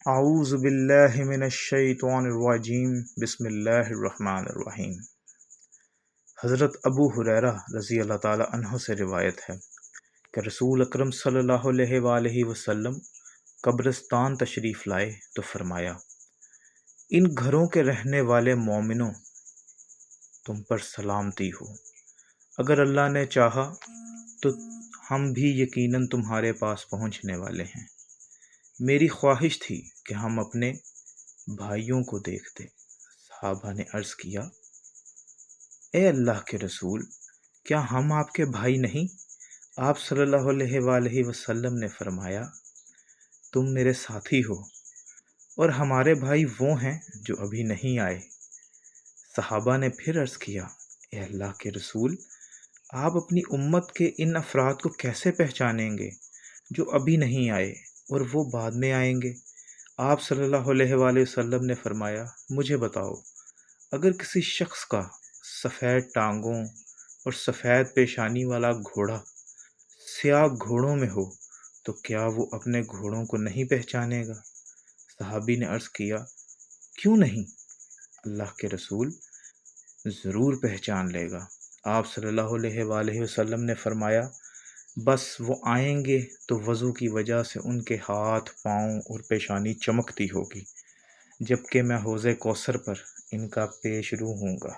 اعوذ باللہ من الشیطان الرجیم بسم اللہ الرحمن الرحیم۔ حضرت ابو ہریرہ رضی اللہ تعالی عنہ سے روایت ہے کہ رسول اکرم صلی اللہ علیہ وآلہ وسلم قبرستان تشریف لائے تو فرمایا، ان گھروں کے رہنے والے مومنوں، تم پر سلامتی ہو۔ اگر اللہ نے چاہا تو ہم بھی یقیناً تمہارے پاس پہنچنے والے ہیں۔ میری خواہش تھی کہ ہم اپنے بھائیوں کو دیکھتے۔ صحابہ نے عرض کیا، اے اللہ کے رسول، کیا ہم آپ کے بھائی نہیں؟ آپ صلی اللہ علیہ وآلہ وسلم نے فرمایا، تم میرے ساتھی ہو، اور ہمارے بھائی وہ ہیں جو ابھی نہیں آئے۔ صحابہ نے پھر عرض کیا، اے اللہ کے رسول، آپ اپنی امت کے ان افراد کو کیسے پہچانیں گے جو ابھی نہیں آئے اور وہ بعد میں آئیں گے؟ آپ صلی اللہ علیہ وآلہ وسلم نے فرمایا، مجھے بتاؤ، اگر کسی شخص کا سفید ٹانگوں اور سفید پیشانی والا گھوڑا سیاہ گھوڑوں میں ہو تو کیا وہ اپنے گھوڑوں کو نہیں پہچانے گا؟ صحابی نے عرض کیا، کیوں نہیں؟ اللہ کے رسول، ضرور پہچان لے گا۔ آپ صلی اللہ علیہ وآلہ وسلم نے فرمایا، بس وہ آئیں گے تو وضو کی وجہ سے ان کے ہاتھ، پاؤں اور پیشانی چمکتی ہوگی، جبکہ میں حوض کوثر پر ان کا پیش رو ہوں گا۔